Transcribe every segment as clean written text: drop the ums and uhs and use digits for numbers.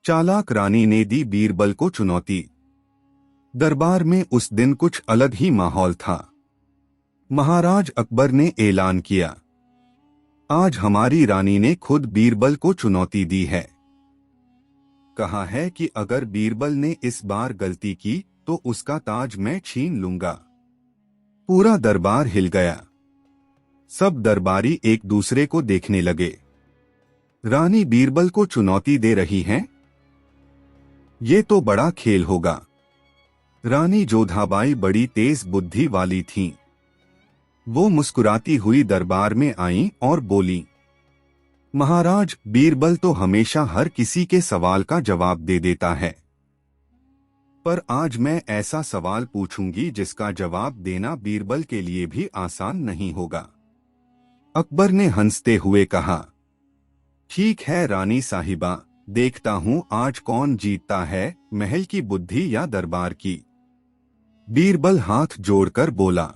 चालाक रानी ने दी बीरबल को चुनौती। दरबार में उस दिन कुछ अलग ही माहौल था। महाराज अकबर ने ऐलान किया, आज हमारी रानी ने खुद बीरबल को चुनौती दी है। कहा है कि अगर बीरबल ने इस बार गलती की तो उसका ताज मैं छीन लूंगा। पूरा दरबार हिल गया। सब दरबारी एक दूसरे को देखने लगे। रानी बीरबल को चुनौती दे रही हैं? ये तो बड़ा खेल होगा। रानी जोधाबाई बड़ी तेज बुद्धि वाली थीं। वो मुस्कुराती हुई दरबार में आईं और बोली, महाराज, बीरबल तो हमेशा हर किसी के सवाल का जवाब दे देता है, पर आज मैं ऐसा सवाल पूछूंगी जिसका जवाब देना बीरबल के लिए भी आसान नहीं होगा। अकबर ने हंसते हुए कहा, ठीक है रानी साहिबा, देखता हूं आज कौन जीतता है, महल की बुद्धि या दरबार की। बीरबल हाथ जोड़कर बोला,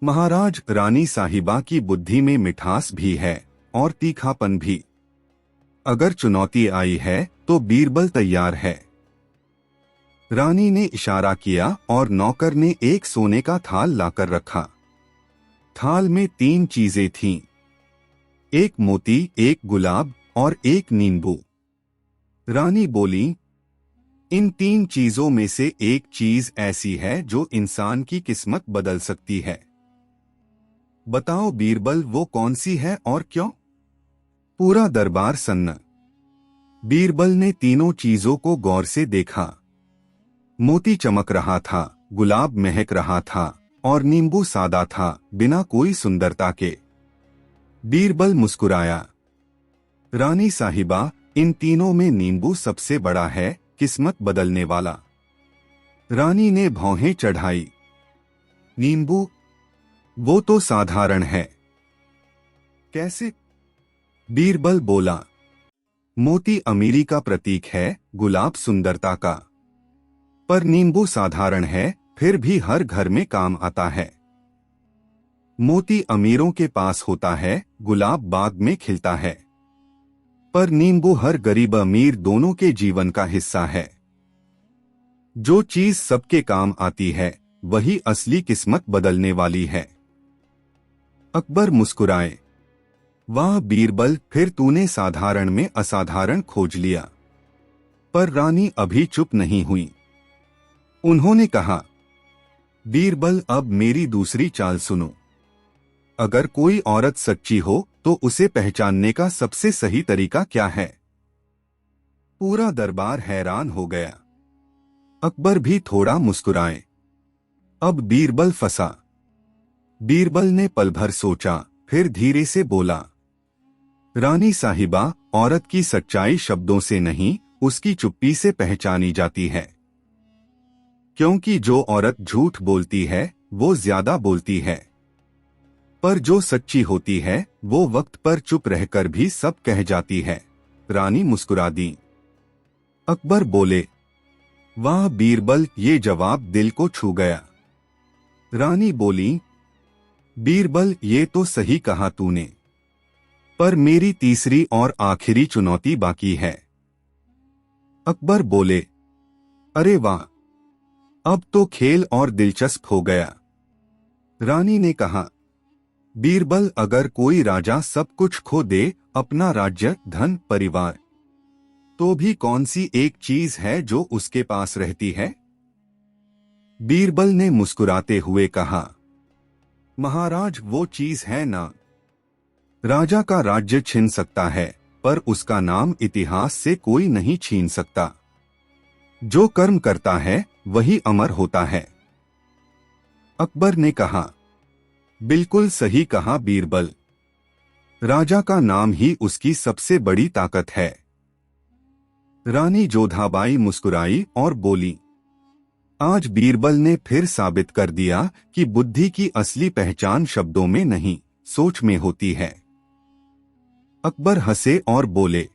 महाराज, रानी साहिबा की बुद्धि में मिठास भी है और तीखापन भी। अगर चुनौती आई है तो बीरबल तैयार है। रानी ने इशारा किया और नौकर ने एक सोने का थाल लाकर रखा। थाल में 3 चीजें थीं, एक मोती, एक गुलाब और एक नींबू। रानी बोली, इन 3 चीजों में से एक चीज ऐसी है जो इंसान की किस्मत बदल सकती है। बताओ बीरबल, वो कौन सी है और क्यों? पूरा दरबार सन्न। बीरबल ने तीनों चीजों को गौर से देखा। मोती चमक रहा था, गुलाब महक रहा था और नींबू सादा था, बिना कोई सुंदरता के। बीरबल मुस्कुराया, रानी साहिबा, इन तीनों में नींबू सबसे बड़ा है, किस्मत बदलने वाला। रानी ने भौहें चढ़ाई, नींबू? वो तो साधारण है। कैसे? बीरबल बोला, मोती अमीरी का प्रतीक है, गुलाब सुंदरता का, पर नींबू साधारण है, फिर भी हर घर में काम आता है। मोती अमीरों के पास होता है, गुलाब बाग में खिलता है, पर नींबू हर गरीब अमीर दोनों के जीवन का हिस्सा है। जो चीज सबके काम आती है वही असली किस्मत बदलने वाली है। अकबर मुस्कुराए, वाह बीरबल, फिर तूने साधारण में असाधारण खोज लिया। पर रानी अभी चुप नहीं हुई। उन्होंने कहा, बीरबल, अब मेरी दूसरी चाल सुनो। अगर कोई औरत सच्ची हो तो उसे पहचानने का सबसे सही तरीका क्या है? पूरा दरबार हैरान हो गया। अकबर भी थोड़ा मुस्कुराए। अब बीरबल फंसा। बीरबल ने पल भर सोचा, फिर धीरे से बोला, रानी साहिबा, औरत की सच्चाई शब्दों से नहीं, उसकी चुप्पी से पहचानी जाती है। क्योंकि जो औरत झूठ बोलती है वो ज्यादा बोलती है, पर जो सच्ची होती है वो वक्त पर चुप रहकर भी सब कह जाती है। रानी मुस्कुरा दी। अकबर बोले, वाह बीरबल, ये जवाब दिल को छू गया। रानी बोली, बीरबल, ये तो सही कहा तूने, पर मेरी तीसरी और आखिरी चुनौती बाकी है। अकबर बोले, अरे वाह, अब तो खेल और दिलचस्प हो गया। रानी ने कहा, बीरबल, अगर कोई राजा सब कुछ खो दे, अपना राज्य, धन, परिवार, तो भी कौन सी एक चीज है जो उसके पास रहती है? बीरबल ने मुस्कुराते हुए कहा, महाराज, वो चीज है ना। राजा का राज्य छीन सकता है, पर उसका नाम इतिहास से कोई नहीं छीन सकता। जो कर्म करता है वही अमर होता है। अकबर ने कहा, बिल्कुल सही कहा बीरबल, राजा का नाम ही उसकी सबसे बड़ी ताकत है। रानी जोधाबाई मुस्कुराई और बोली, आज बीरबल ने फिर साबित कर दिया कि बुद्धि की असली पहचान शब्दों में नहीं, सोच में होती है। अकबर हंसे और बोले,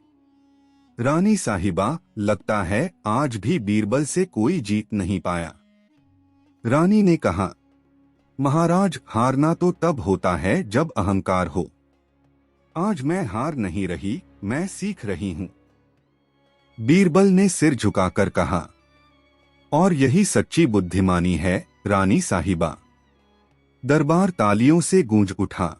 रानी साहिबा, लगता है आज भी बीरबल से कोई जीत नहीं पाया। रानी ने कहा, महाराज, हारना तो तब होता है जब अहंकार हो। आज मैं हार नहीं रही, मैं सीख रही हूं। बीरबल ने सिर झुकाकर कहा, और यही सच्ची बुद्धिमानी है रानी साहिबा। दरबार तालियों से गूंज उठा।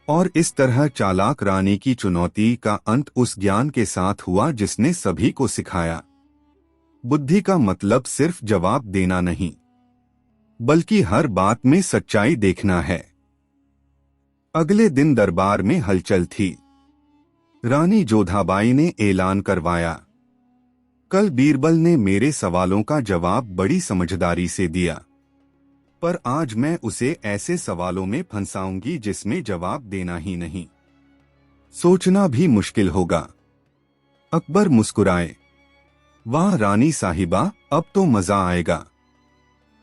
और इस तरह चालाक रानी की चुनौती का अंत उस ज्ञान के साथ हुआ जिसने सभी को सिखाया, बुद्धि का मतलब सिर्फ जवाब देना नहीं, बल्कि हर बात में सच्चाई देखना है। अगले दिन दरबार में हलचल थी। रानी जोधाबाई ने ऐलान करवाया, कल बीरबल ने मेरे सवालों का जवाब बड़ी समझदारी से दिया, पर आज मैं उसे ऐसे सवालों में फंसाऊंगी जिसमें जवाब देना ही नहीं, सोचना भी मुश्किल होगा। अकबर मुस्कुराए, वाह रानी साहिबा, अब तो मजा आएगा।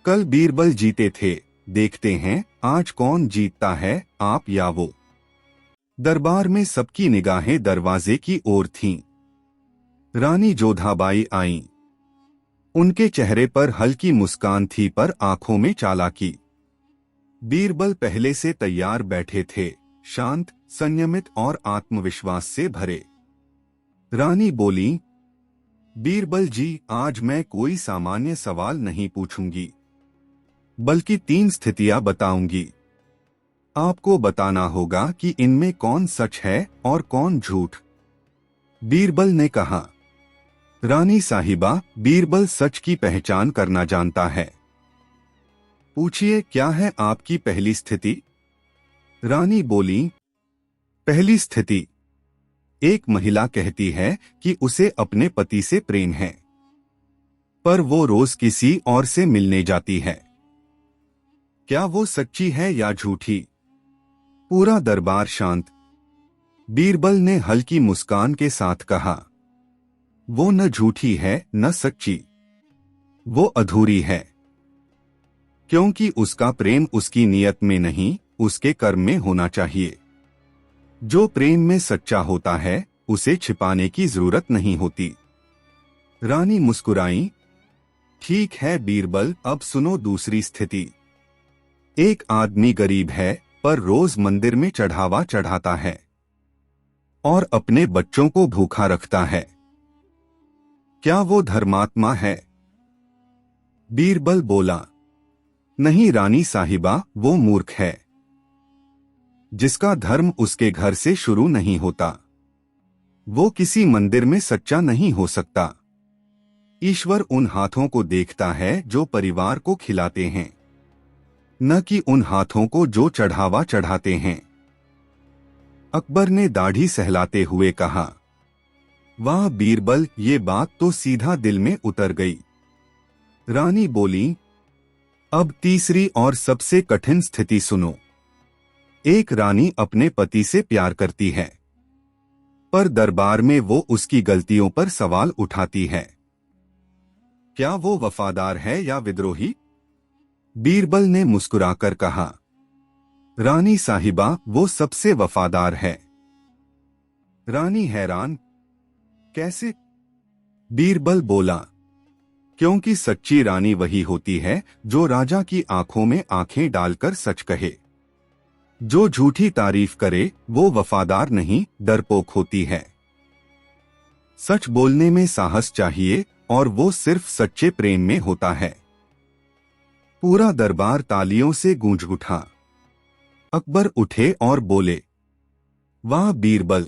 कल बीरबल जीते थे, देखते हैं आज कौन जीतता है, आप या वो। दरबार में सबकी निगाहें दरवाजे की ओर थीं। रानी जोधाबाई आईं। उनके चेहरे पर हल्की मुस्कान थी पर आंखों में चालाकी। बीरबल पहले से तैयार बैठे थे, शांत, संयमित और आत्मविश्वास से भरे। रानी बोली, बीरबल जी, आज मैं कोई सामान्य सवाल नहीं पूछूंगी, बल्कि 3 स्थितियां बताऊंगी। आपको बताना होगा कि इनमें कौन सच है और कौन झूठ। बीरबल ने कहा, रानी साहिबा, बीरबल सच की पहचान करना जानता है। पूछिए, क्या है आपकी पहली स्थिति? रानी बोली, पहली स्थिति, एक महिला कहती है कि उसे अपने पति से प्रेम है, पर वो रोज किसी और से मिलने जाती है। क्या वो सच्ची है या झूठी? पूरा दरबार शांत। बीरबल ने हल्की मुस्कान के साथ कहा, वो न झूठी है न सच्ची, वो अधूरी है, क्योंकि उसका प्रेम उसकी नियत में नहीं, उसके कर्म में होना चाहिए। जो प्रेम में सच्चा होता है, उसे छिपाने की जरूरत नहीं होती। रानी मुस्कुराई, ठीक है बीरबल, अब सुनो दूसरी स्थिति। एक आदमी गरीब है, पर रोज मंदिर में चढ़ावा चढ़ाता है और अपने बच्चों को भूखा रखता है। क्या वो धर्मात्मा है? बीरबल बोला, नहीं रानी साहिबा, वो मूर्ख है, जिसका धर्म उसके घर से शुरू नहीं होता। वो किसी मंदिर में सच्चा नहीं हो सकता। ईश्वर उन हाथों को देखता है जो परिवार को खिलाते हैं, न कि उन हाथों को जो चढ़ावा चढ़ाते हैं। अकबर ने दाढ़ी सहलाते हुए कहा, वाह बीरबल, ये बात तो सीधा दिल में उतर गई। रानी बोली, अब तीसरी और सबसे कठिन स्थिति सुनो। एक रानी अपने पति से प्यार करती है, पर दरबार में वो उसकी गलतियों पर सवाल उठाती है। क्या वो वफादार है या विद्रोही? बीरबल ने मुस्कुराकर कहा, रानी साहिबा, वो सबसे वफादार है। रानी हैरान, कैसे? बीरबल बोला, क्योंकि सच्ची रानी वही होती है जो राजा की आंखों में आंखें डालकर सच कहे। जो झूठी तारीफ करे वो वफादार नहीं, डरपोक होती है। सच बोलने में साहस चाहिए और वो सिर्फ सच्चे प्रेम में होता है। पूरा दरबार तालियों से गूंज उठा। अकबर उठे और बोले, वाह बीरबल,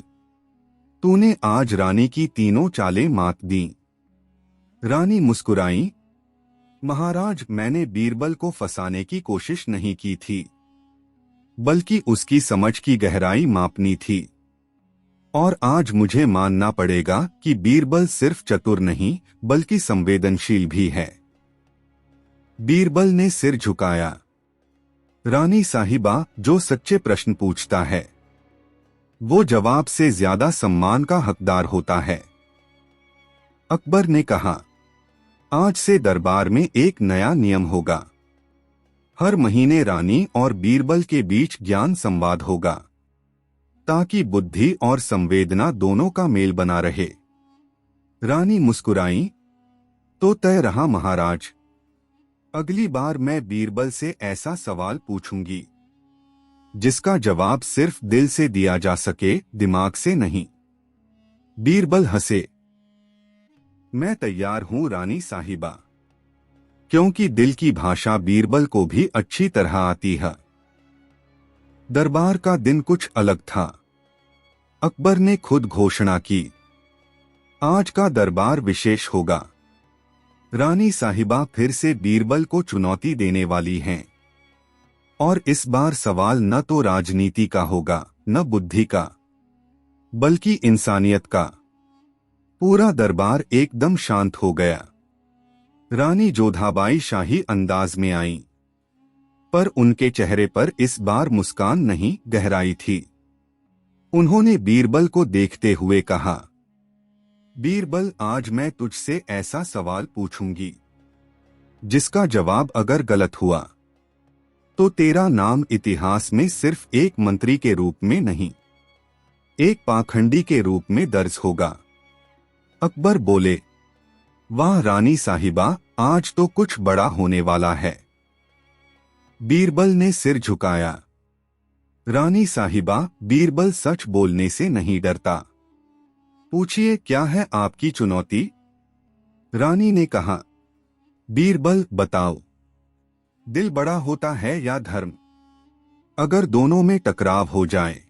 तूने आज रानी की तीनों चालें मात दी। रानी मुस्कुराई, महाराज, मैंने बीरबल को फंसाने की कोशिश नहीं की थी, बल्कि उसकी समझ की गहराई मापनी थी। और आज मुझे मानना पड़ेगा कि बीरबल सिर्फ चतुर नहीं, बल्कि संवेदनशील भी है। बीरबल ने सिर झुकाया। रानी साहिबा, जो सच्चे प्रश्न पूछता है, वो जवाब से ज्यादा सम्मान का हकदार होता है। अकबर ने कहा, आज से दरबार में एक नया नियम होगा। हर महीने रानी और बीरबल के बीच ज्ञान संवाद होगा, ताकि बुद्धि और संवेदना दोनों का मेल बना रहे। रानी मुस्कुराई, तो तय रहा महाराज। अगली बार मैं बीरबल से ऐसा सवाल पूछूंगी जिसका जवाब सिर्फ दिल से दिया जा सके, दिमाग से नहीं। बीरबल हंसे, मैं तैयार हूं रानी साहिबा, क्योंकि दिल की भाषा बीरबल को भी अच्छी तरह आती है। दरबार का दिन कुछ अलग था। अकबर ने खुद घोषणा की, आज का दरबार विशेष होगा। रानी साहिबा फिर से बीरबल को चुनौती देने वाली हैं। और इस बार सवाल न तो राजनीति का होगा, न बुद्धि का, बल्कि इंसानियत का। पूरा दरबार एकदम शांत हो गया। रानी जोधाबाई शाही अंदाज में आईं, पर उनके चेहरे पर इस बार मुस्कान नहीं, गहराई थी। उन्होंने बीरबल को देखते हुए कहा, बीरबल, आज मैं तुझसे ऐसा सवाल पूछूंगी जिसका जवाब अगर गलत हुआ तो तेरा नाम इतिहास में सिर्फ एक मंत्री के रूप में नहीं, एक पाखंडी के रूप में दर्ज होगा। अकबर बोले, वाह रानी साहिबा, आज तो कुछ बड़ा होने वाला है। बीरबल ने सिर झुकाया। रानी साहिबा, बीरबल सच बोलने से नहीं डरता। पूछिए, क्या है आपकी चुनौती? रानी ने कहा। बीरबल, बताओ, दिल बड़ा होता है या धर्म? अगर दोनों में टकराव हो जाए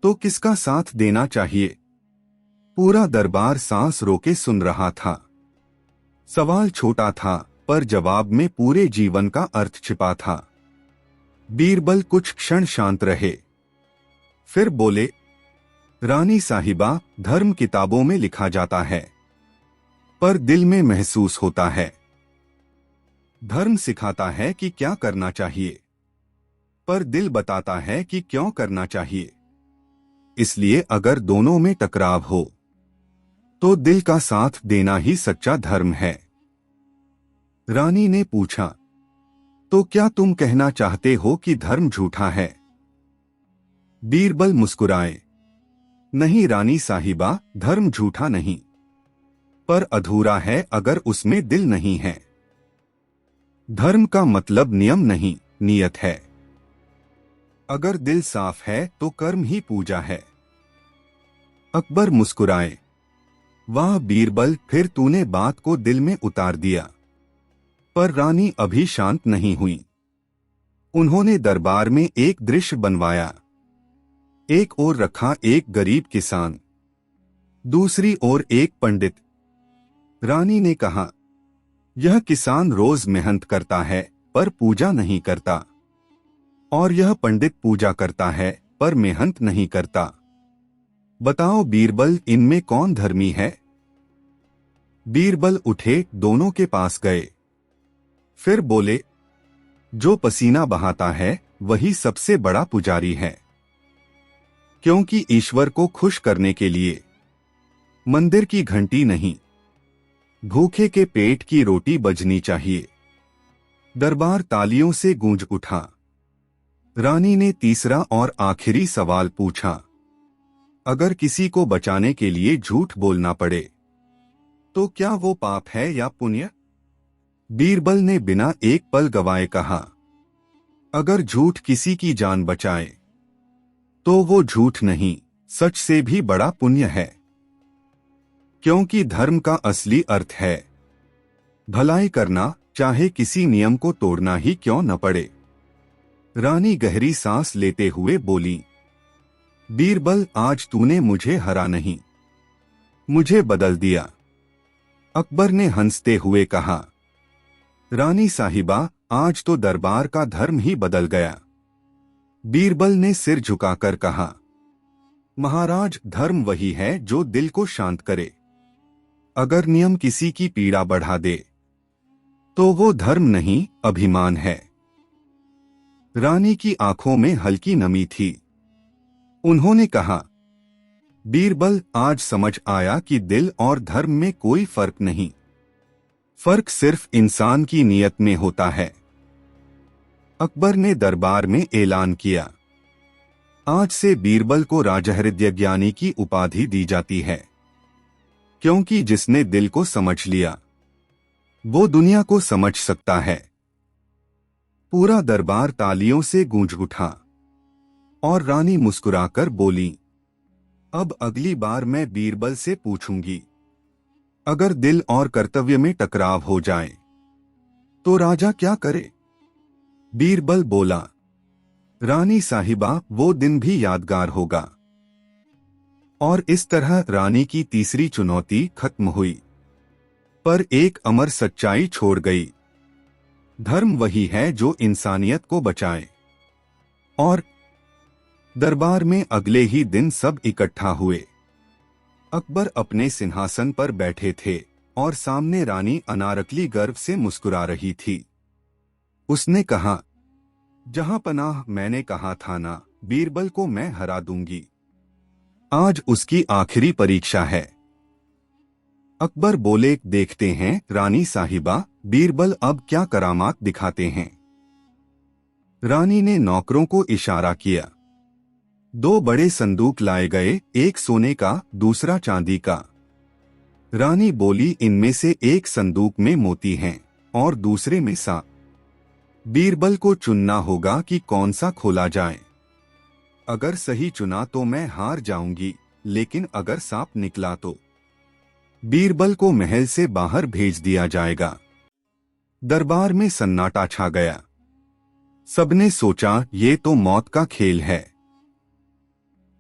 तो किसका साथ देना चाहिए? पूरा दरबार सांस रोके सुन रहा था। सवाल छोटा था, पर जवाब में पूरे जीवन का अर्थ छिपा था। बीरबल कुछ क्षण शांत रहे, फिर बोले, रानी साहिबा, धर्म किताबों में लिखा जाता है, पर दिल में महसूस होता है। धर्म सिखाता है कि क्या करना चाहिए, पर दिल बताता है कि क्यों करना चाहिए। इसलिए अगर दोनों में टकराव हो तो दिल का साथ देना ही सच्चा धर्म है। रानी ने पूछा, तो क्या तुम कहना चाहते हो कि धर्म झूठा है? बीरबल मुस्कुराए, नहीं रानी साहिबा, धर्म झूठा नहीं, पर अधूरा है अगर उसमें दिल नहीं है। धर्म का मतलब नियम नहीं, नियत है। अगर दिल साफ है तो कर्म ही पूजा है। अकबर मुस्कुराए, वाह बीरबल, फिर तूने बात को दिल में उतार दिया। पर रानी अभी शांत नहीं हुई। उन्होंने दरबार में एक दृश्य बनवाया। एक ओर रखा एक गरीब किसान, दूसरी ओर एक पंडित। रानी ने कहा, यह किसान रोज मेहनत करता है पर पूजा नहीं करता, और यह पंडित पूजा करता है पर मेहनत नहीं करता। बताओ बीरबल, इनमें कौन धर्मी है? बीरबल उठे, दोनों के पास गए, फिर बोले, जो पसीना बहाता है वही सबसे बड़ा पुजारी है, क्योंकि ईश्वर को खुश करने के लिए मंदिर की घंटी नहीं, भूखे के पेट की रोटी बजनी चाहिए। दरबार तालियों से गूंज उठा। रानी ने तीसरा और आखिरी सवाल पूछा, अगर किसी को बचाने के लिए झूठ बोलना पड़े तो क्या वो पाप है या पुण्य? बीरबल ने बिना एक पल गवाए कहा, अगर झूठ किसी की जान बचाए तो वो झूठ नहीं, सच से भी बड़ा पुण्य है, क्योंकि धर्म का असली अर्थ है भलाई करना, चाहे किसी नियम को तोड़ना ही क्यों न पड़े। रानी गहरी सांस लेते हुए बोली, बीरबल, आज तूने मुझे हरा नहीं, मुझे बदल दिया। अकबर ने हंसते हुए कहा, रानी साहिबा, आज तो दरबार का धर्म ही बदल गया। बीरबल ने सिर झुकाकर कहा, महाराज, धर्म वही है जो दिल को शांत करे। अगर नियम किसी की पीड़ा बढ़ा दे तो वो धर्म नहीं, अभिमान है। रानी की आंखों में हल्की नमी थी। उन्होंने कहा, बीरबल, आज समझ आया कि दिल और धर्म में कोई फर्क नहीं, फर्क सिर्फ इंसान की नीयत में होता है। अकबर ने दरबार में ऐलान किया, आज से बीरबल को राजहृदय ज्ञानी की उपाधि दी जाती है, क्योंकि जिसने दिल को समझ लिया वो दुनिया को समझ सकता है। पूरा दरबार तालियों से गूंज उठा और रानी मुस्कुराकर बोली, अब अगली बार मैं बीरबल से पूछूंगी, अगर दिल और कर्तव्य में टकराव हो जाए तो राजा क्या करे? बीरबल बोला, रानी साहिबा, वो दिन भी यादगार होगा। और इस तरह रानी की तीसरी चुनौती खत्म हुई, पर एक अमर सच्चाई छोड़ गई। धर्म वही है जो इंसानियत को बचाए। और दरबार में अगले ही दिन सब इकट्ठा हुए। अकबर अपने सिंहासन पर बैठे थे और सामने रानी अनारकली गर्व से मुस्कुरा रही थी। उसने कहा, जहां पनाह, मैंने कहा था ना, बीरबल को मैं हरा दूंगी। आज उसकी आखिरी परीक्षा है। अकबर बोले, देखते हैं रानी साहिबा, बीरबल अब क्या करामात दिखाते हैं। रानी ने नौकरों को इशारा किया। 2 बड़े संदूक लाए गए, एक सोने का, दूसरा चांदी का। रानी बोली, इनमें से एक संदूक में मोती हैं और दूसरे में सांप। बीरबल को चुनना होगा कि कौन सा खोला जाए। अगर सही चुना तो मैं हार जाऊंगी, लेकिन अगर सांप निकला तो बीरबल को महल से बाहर भेज दिया जाएगा। दरबार में सन्नाटा छा गया। सबने सोचा, ये तो मौत का खेल है।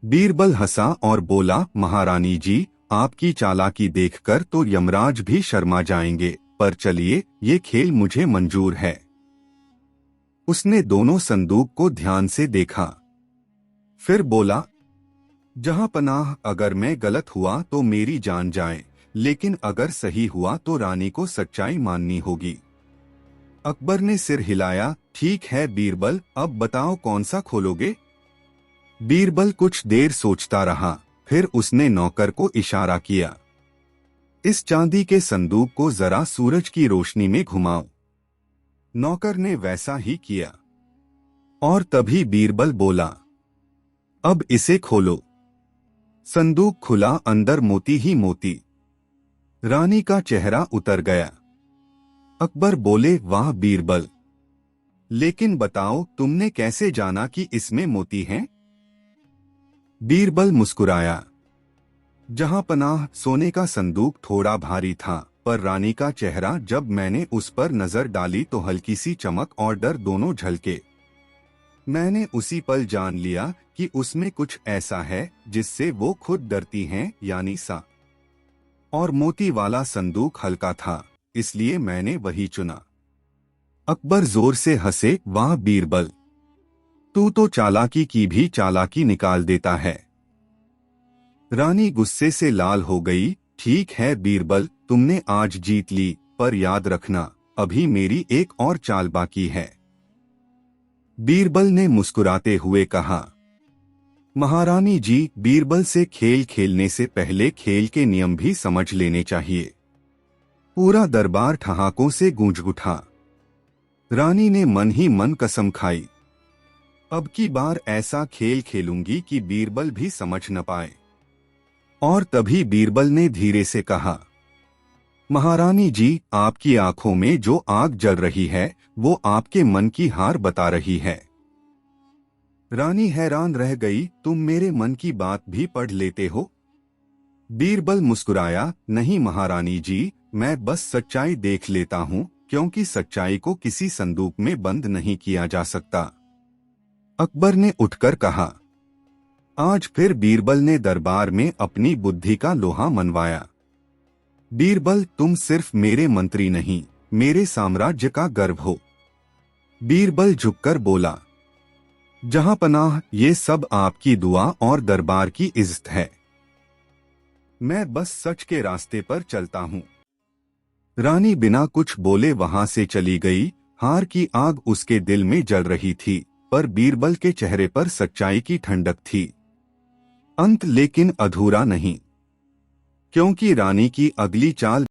बीरबल हंसा और बोला, महारानी जी, आपकी चालाकी देखकर तो यमराज भी शर्मा जाएंगे, पर चलिए, ये खेल मुझे मंजूर है। उसने दोनों संदूक को ध्यान से देखा, फिर बोला, जहां पनाह, अगर मैं गलत हुआ तो मेरी जान जाए, लेकिन अगर सही हुआ तो रानी को सच्चाई माननी होगी। अकबर ने सिर हिलाया, ठीक है बीरबल, अब बताओ कौन सा खोलोगे। बीरबल कुछ देर सोचता रहा, फिर उसने नौकर को इशारा किया, इस चांदी के संदूक को जरा सूरज की रोशनी में घुमाओ। नौकर ने वैसा ही किया। और तभी बीरबल बोला, अब इसे खोलो। संदूक खुला, अंदर मोती ही मोती। रानी का चेहरा उतर गया। अकबर बोले, वाह बीरबल, लेकिन बताओ, तुमने कैसे जाना कि इसमें मोती हैं? बीरबल मुस्कुराया, जहां पनाह, सोने का संदूक थोड़ा भारी था, पर रानी का चेहरा, जब मैंने उस पर नजर डाली तो हल्की सी चमक और डर दोनों झलके। मैंने उसी पल जान लिया कि उसमें कुछ ऐसा है जिससे वो खुद डरती हैं, यानी सा। और मोती वाला संदूक हल्का था, इसलिए मैंने वही चुना। अकबर जोर से हंसे, वाह बीरबल, तू तो चालाकी की भी चालाकी निकाल देता है। रानी गुस्से से लाल हो गई। ठीक है बीरबल, तुमने आज जीत ली, पर याद रखना, अभी मेरी एक और चाल बाकी है। बीरबल ने मुस्कुराते हुए कहा, महारानी जी, बीरबल से खेल खेलने से पहले खेल के नियम भी समझ लेने चाहिए। पूरा दरबार ठहाकों से गूंज उठा। रानी ने मन ही मन कसम खाई, अब की बार ऐसा खेल खेलूंगी कि बीरबल भी समझ न पाए। और तभी बीरबल ने धीरे से कहा, महारानी जी, आपकी आंखों में जो आग जल रही है वो आपके मन की हार बता रही है। रानी हैरान रह गई, तुम मेरे मन की बात भी पढ़ लेते हो? बीरबल मुस्कुराया, नहीं महारानी जी, मैं बस सच्चाई देख लेता हूँ, क्योंकि सच्चाई को किसी संदूक में बंद नहीं किया जा सकता। अकबर ने उठकर कहा। आज फिर बीरबल ने दरबार में अपनी बुद्धि का लोहा मनवाया। बीरबल, तुम सिर्फ मेरे मंत्री नहीं, मेरे साम्राज्य का गर्व हो। बीरबल झुककर बोला, जहां पनाह, ये सब आपकी दुआ और दरबार की इज्जत है। मैं बस सच के रास्ते पर चलता हूँ। रानी बिना कुछ बोले वहां से चली गई। हार की आग उसके दिल में जल रही थी, पर बीरबल के चेहरे पर सच्चाई की ठंडक थी। अंत लेकिन अधूरा नहीं, क्योंकि रानी की अगली चाल